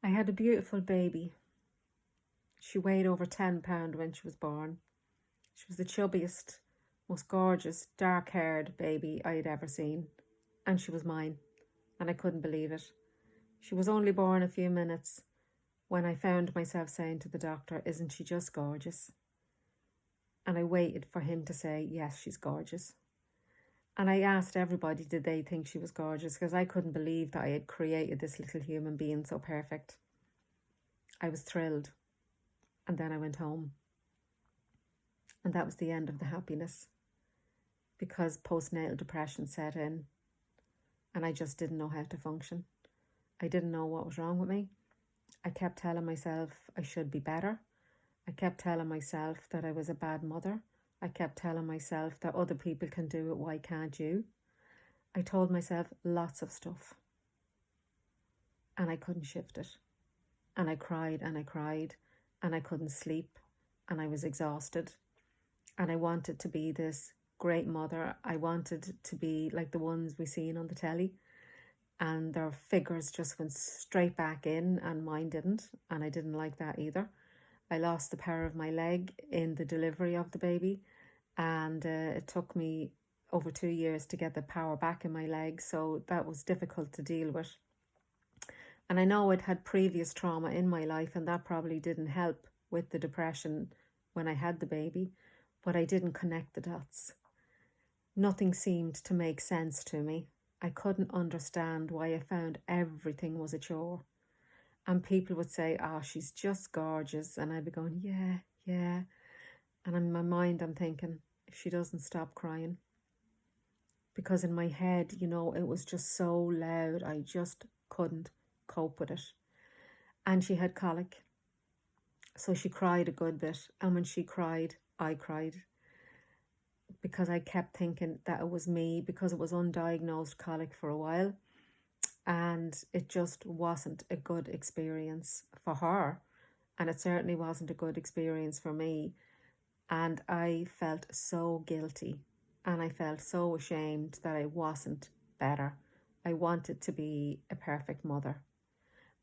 I had a beautiful baby. She weighed over 10 pounds when she was born. She was the chubbiest, most gorgeous, dark-haired baby I had ever seen. And she was mine, and I couldn't believe it. She was only born a few minutes when I found myself saying to the doctor, "Isn't she just gorgeous?" And I waited for him to say, "Yes, she's gorgeous." And I asked everybody, did they think she was gorgeous? Because I couldn't believe that I had created this little human being so perfect. I was thrilled. And then I went home. And that was the end of the happiness, because postnatal depression set in and I just didn't know how to function. I didn't know what was wrong with me. I kept telling myself I should be better. I kept telling myself that I was a bad mother. I kept telling myself that other people can do it, why can't you? I told myself lots of stuff and I couldn't shift it. And I cried and I cried and I couldn't sleep and I was exhausted. And I wanted to be this great mother. I wanted to be like the ones we seen on the telly, and their figures just went straight back in and mine didn't, and I didn't like that either. I lost the power of my leg in the delivery of the baby, and it took me over 2 years to get the power back in my leg, so that was difficult to deal with. And I know I'd had previous trauma in my life, and that probably didn't help with the depression when I had the baby, but I didn't connect the dots. Nothing seemed to make sense to me. I couldn't understand why I found everything was a chore. And people would say, "Oh, she's just gorgeous." And I'd be going, "Yeah, yeah." And in my mind, I'm thinking, if she doesn't stop crying. Because in my head, it was just so loud. I just couldn't cope with it. And she had colic. So she cried a good bit. And when she cried, I cried. Because I kept thinking that it was me, because it was undiagnosed colic for a while. And it just wasn't a good experience for her. And it certainly wasn't a good experience for me. And I felt so guilty. And I felt so ashamed that I wasn't better. I wanted to be a perfect mother.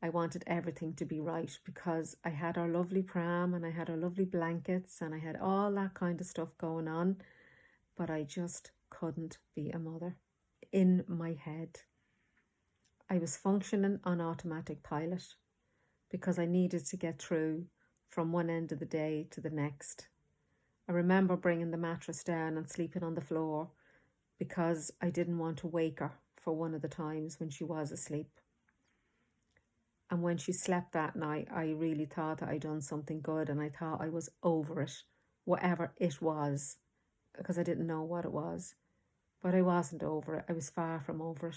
I wanted everything to be right, because I had our lovely pram and I had our lovely blankets and I had all that kind of stuff going on. But I just couldn't be a mother in my head. I was functioning on automatic pilot because I needed to get through from one end of the day to the next. I remember bringing the mattress down and sleeping on the floor because I didn't want to wake her for one of the times when she was asleep. And when she slept that night, I really thought that I'd done something good, and I thought I was over it, whatever it was, because I didn't know what it was. But I wasn't over it. I was far from over it.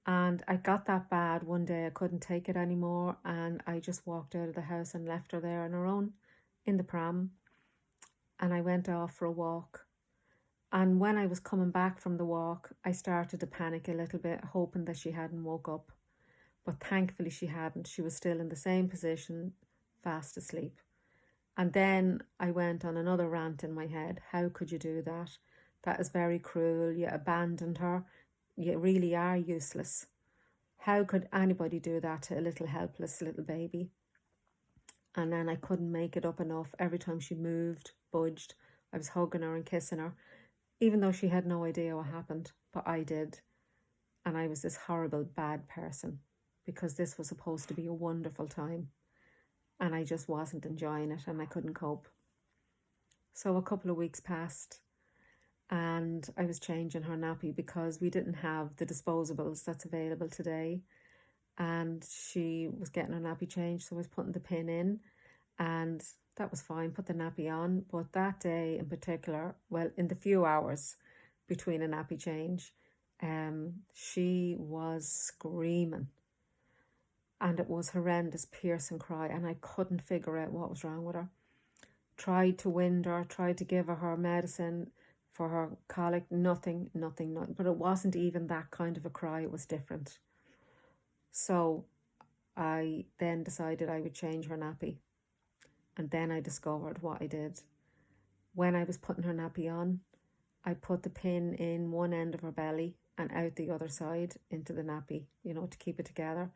And I got that bad one day, I couldn't take it anymore, and I just walked out of the house and left her there on her own in the pram. And I went off for a walk. And when I was coming back from the walk, I started to panic a little bit, hoping that she hadn't woke up. But thankfully she hadn't. She was still in the same position, fast asleep. And then I went on another rant in my head. How could you do that? That is very cruel. You abandoned her. You really are useless. How could anybody do that to a little helpless little baby? And then I couldn't make it up enough. Every time she moved, budged, I was hugging her and kissing her, even though she had no idea what happened. But I did. And I was this horrible, bad person, because this was supposed to be a wonderful time. And I just wasn't enjoying it, and I couldn't cope. So a couple of weeks passed, and I was changing her nappy because we didn't have the disposables that's available today. And she was getting her nappy changed, so I was putting the pin in, and that was fine, put the nappy on. But that day in particular, well, in the few hours between a nappy change, she was screaming. And it was horrendous, piercing cry, and I couldn't figure out what was wrong with her. Tried to wind her, tried to give her medicine for her colic, nothing. But it wasn't even that kind of a cry, it was different. So I then decided I would change her nappy. And then I discovered what I did. When I was putting her nappy on, I put the pin in one end of her belly and out the other side into the nappy, to keep it together.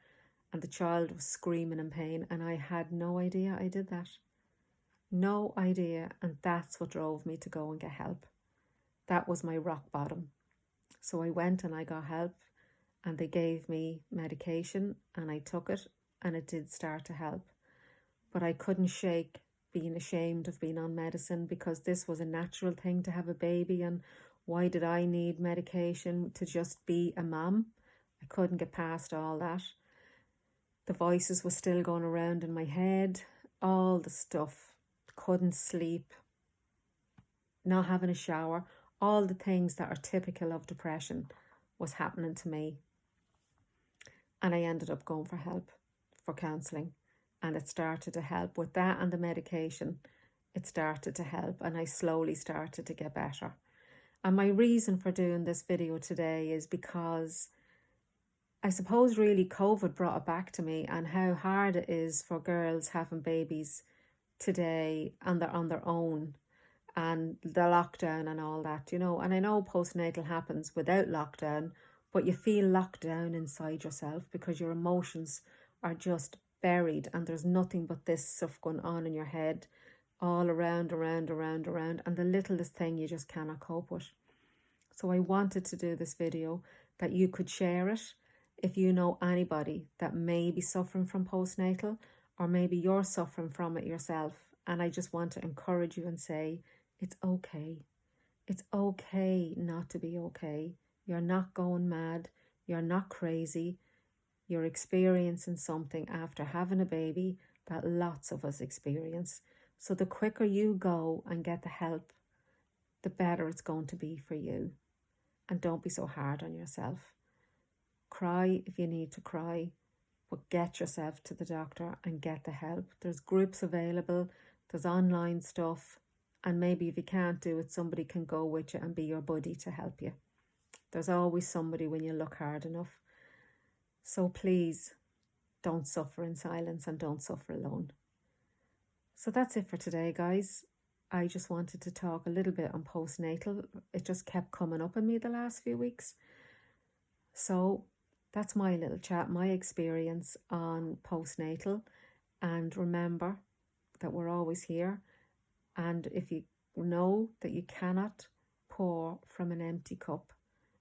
and the child was screaming in pain, and I had no idea I did that. No idea, and that's what drove me to go and get help. That was my rock bottom. So I went and I got help, and they gave me medication, and I took it, and it did start to help. But I couldn't shake being ashamed of being on medicine, because this was a natural thing to have a baby, and why did I need medication to just be a mum? I couldn't get past all that. The voices were still going around in my head, all the stuff. Couldn't sleep, not having a shower, all the things that are typical of depression was happening to me. And I ended up going for help, for counselling, and it started to help. With that and the medication, it started to help, and I slowly started to get better. And my reason for doing this video today is because I suppose really COVID brought it back to me, and how hard it is for girls having babies today, and they're on their own, and the lockdown and all that, you know. And I know postnatal happens without lockdown, but you feel locked down inside yourself because your emotions are just buried, and there's nothing but this stuff going on in your head, all around, and the littlest thing you just cannot cope with. So I wanted to do this video that you could share it if you know anybody that may be suffering from postnatal, or maybe you're suffering from it yourself. And I just want to encourage you and say, it's okay. It's okay not to be okay. You're not going mad. You're not crazy. You're experiencing something after having a baby that lots of us experience. So the quicker you go and get the help, the better it's going to be for you. And don't be so hard on yourself. Cry if you need to cry, but get yourself to the doctor and get the help. There's groups available, there's online stuff, and maybe if you can't do it, somebody can go with you and be your buddy to help you. There's always somebody when you look hard enough. So please, don't suffer in silence, and don't suffer alone. So that's it for today, guys. I just wanted to talk a little bit on postnatal. It just kept coming up in me the last few weeks. So that's my little chat, my experience on postnatal. And remember that we're always here. And if you know that you cannot pour from an empty cup,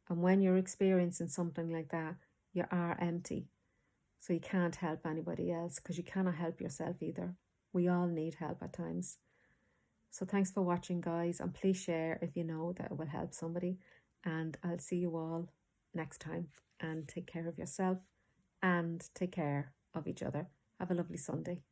and when you're experiencing something like that, you are empty. So you can't help anybody else, because you cannot help yourself either. We all need help at times. So thanks for watching, guys, and please share if you know that it will help somebody. And I'll see you all next time, and take care of yourself and take care of each other. Have a lovely Sunday.